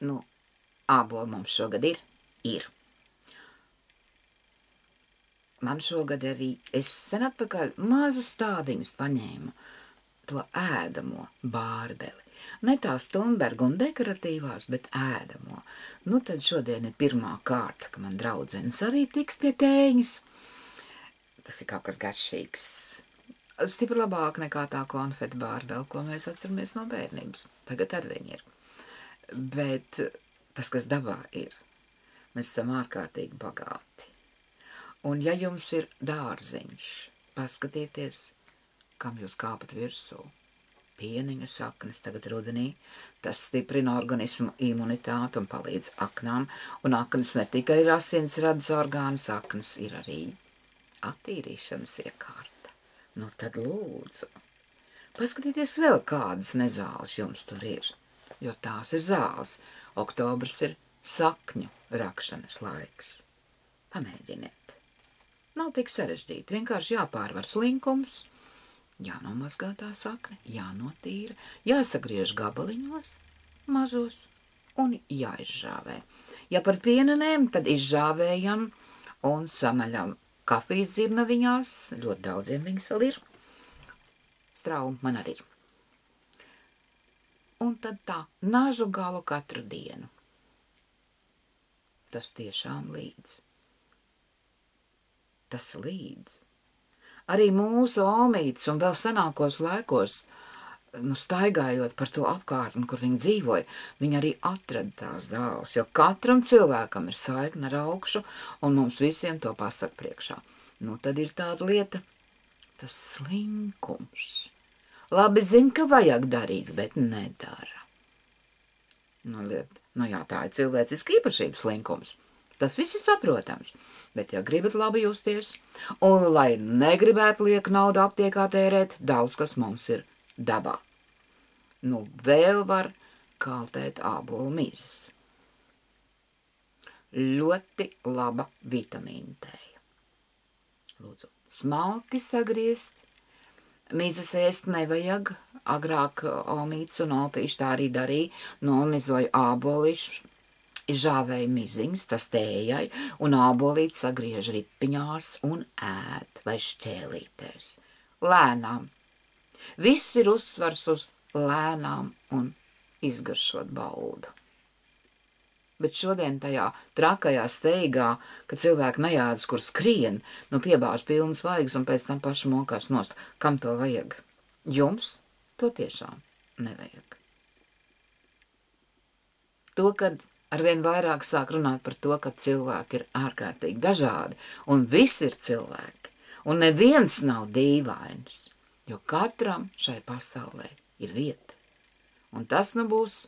Nu, ābolu mums šogad ir. Man šogad arī, es sen atpakaļ mazu stādiņus paņēmu, to ēdamo bārbeli. Ne tās Thunberga un dekoratīvās, bet ēdamo. Nu, tad šodien ir pirmā kārta, ka man draudzenes arī tiks pie tēņas. Tas ir kaut kas garšīgs. Stipri labāk nekā tā konfeti bārbeli, ko mēs atceramies no bērnības. Tagad ar viņi ir. Bet tas, kas dabā ir, mēs esam ārkārtīgi bagāti. Un ja jums ir dārziņš, paskatieties, kam jūs kāpat virsū. Pieniņu saknes tagad rudenī, tas stiprina organismu imunitāti un palīdz aknām, un aknas ne tikai ir asinsradas orgāns, aknas ir arī attīrīšanas iekārta. Nu tad lūdzu, paskatieties vēl kādas nezāles jums tur ir, jo tās ir zāles. Oktobrs ir sakņu rakšanas laiks. Pamēģiniet. Nav tik sarežģīti, vienkārši jāpārvar slinkums, jānomazgā tā sakne, jānotīra, jāsagriež gabaliņos, mazos un jāizžāvē. Ja par pienenēm, tad izžāvējam un samaļam kafijas dzirnaviņās, ļoti daudziem viņas vēl ir. Straumi man arī ir. Un tad tā, nažu galu katru dienu. Tas tiešām līdz. Tas līdz. Arī mūsu omītes un vēl senākos laikos, staigājot par to apkārtni, kur viņi dzīvoja, viņi arī atrada tās zāles, jo katram cilvēkam ir saikne ar augšu, un mums visiem to pasaka priekšā. Nu, tad ir tāda lieta, tas slinkums. Labi zina, ka vajag darīt, bet nedara. Nu jā, tā ir cilvēciska īpašība slinkums. Tas viss ir saprotams, bet ja gribat labi justies, un lai negribētu lieku naudu aptiekā tērēt, daudz kas mums ir dabā. Nu, vēl var kaltēt ābolu mizas. Ļoti laba vitamīna tēja. Lūdzu, smalki sagriezt. Mizas ēst nevajag. Agrāk omītes un opīši tā arī darīja. Nomizoja ābolišus, izžāvēja miziņas, tas tējai, un ābolīt sagriež ripiņās un ēd vai šķēlītēs. Lēnām. Viss ir uzsvars uz lēnām un izgaršot baudu. Bet šodien tajā trakajā steigā, kad cilvēki nejādas, kur skrien, piebāž pilnas vaigas un pēc tam paši mokās nost. Kam to vajag? Jums to tiešām nevajag. To, kad arvien vairāk sāk runāt par to, ka cilvēki ir ārkārtīgi dažādi, un visi ir cilvēki, un neviens nav dīvains, jo katram šai pasaulē ir vieta. Un tas būs,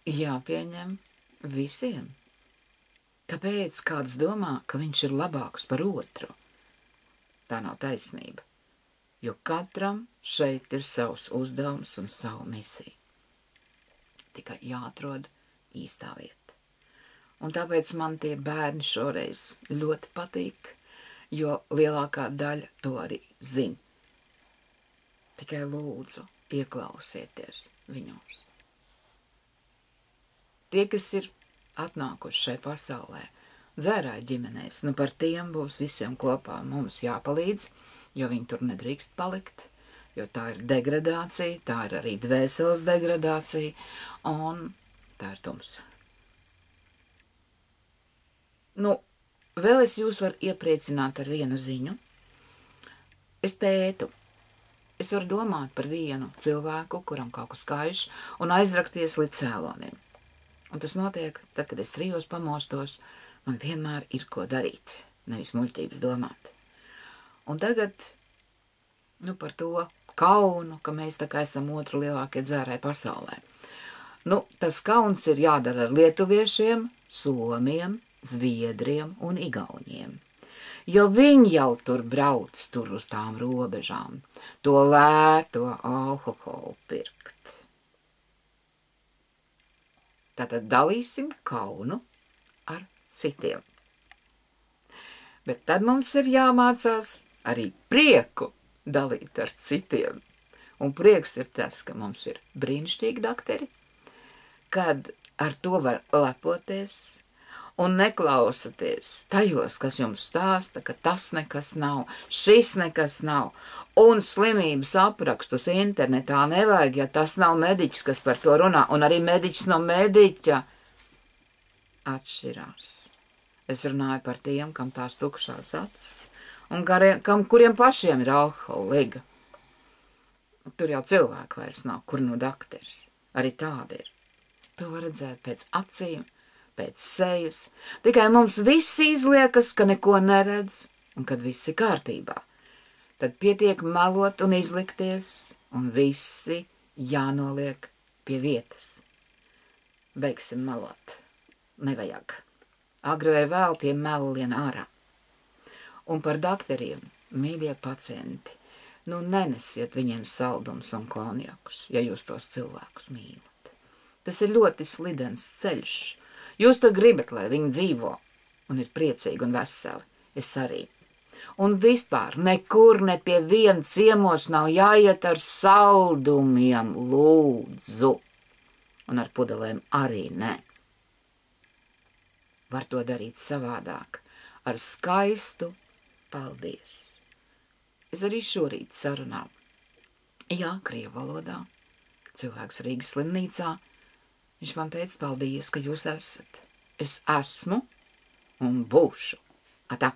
jāpieņem visiem. Kāpēc kāds domā, ka viņš ir labāks par otru? Tā nav taisnība, jo katram šeit ir savs uzdevums un savu misiju. Tikai jāatrod īstā vieta. Un tāpēc man tie bērni šoreiz ļoti patīk, jo lielākā daļa to arī zina. Tikai lūdzu, ieklausieties viņos. Tie, kas ir atnākuši šai pasaulē, dzērāju ģimenēs, par tiem būs visiem kopā mums jāpalīdz, jo viņi tur nedrīkst palikt, jo tā ir degradācija, tā ir arī dvēseles degradācija, un tā ir tumsa. Vēl es jūs varu iepriecināt ar vienu ziņu. Es pētu. Es varu domāt par vienu cilvēku, kuram kaut kas kaiš, un aizrakties līdz cēloniem. Un tas notiek, tad, kad es 3 pamostos, man vienmēr ir ko darīt, nevis muļķības domāt. Un tagad, par to kaunu, ka mēs tā kā esam otru lielākie dzērāji pasaulē. Tas kauns ir jādara ar lietuviešiem, somiem, zviedriem un igauniem. Jo viņi jau tur brauc uz tām robežām, to lēto alkoholu pirkt. Tātad dalīsim kaunu ar citiem. Bet tad mums ir jāmācās arī prieku dalīt ar citiem. Un prieks ir tas, ka mums ir brīnišķīgi dakteri, kad Ar to var lepoties un neklausaties tajos, kas jums stāsta, ka tas nekas nav, šis nekas nav, un slimības aprakstus internetā nevajag, ja tas nav mediķis, kas par to runā, un arī mediķis no mediķa atšķirās. Es runāju par tiem, kam tās tukšās acis, un kuriem pašiem ir alkohola liga. Tur jau cilvēku vairs nav, kur no dakteris. Arī tādi ir. To var redzēt pēc acīm, pēc sejas. Tikai mums viss izliekas, ka neko neredz, un kad viss ir kārtībā. Tad pietiek melot un izlikties, un visi jānoliek pie vietas. Beigsim melot. Nevajag. Agri vai vēl tie meli lien ārā. Un par dakteriem, mīļie pacienti, nu nenesiet viņiem saldums un konjakus, ja jūs tos cilvēkus mīlat. Tas ir ļoti slidens ceļš. Jūs to gribat, lai viņi dzīvo un ir priecīgi un veseli. Es arī. Un vispār nekur ne pie viena ciemos nav jāiet ar saldumiem, lūdzu. Un ar pudelēm arī ne. Var to darīt savādāk, ar skaistu paldies. Es arī šorīt sarunā. Jā, krievu valodā. Cilvēks Rīgas slimnīcā. Viņš man teica paldies, ka jūs esat. Es esmu un būšu. Atā.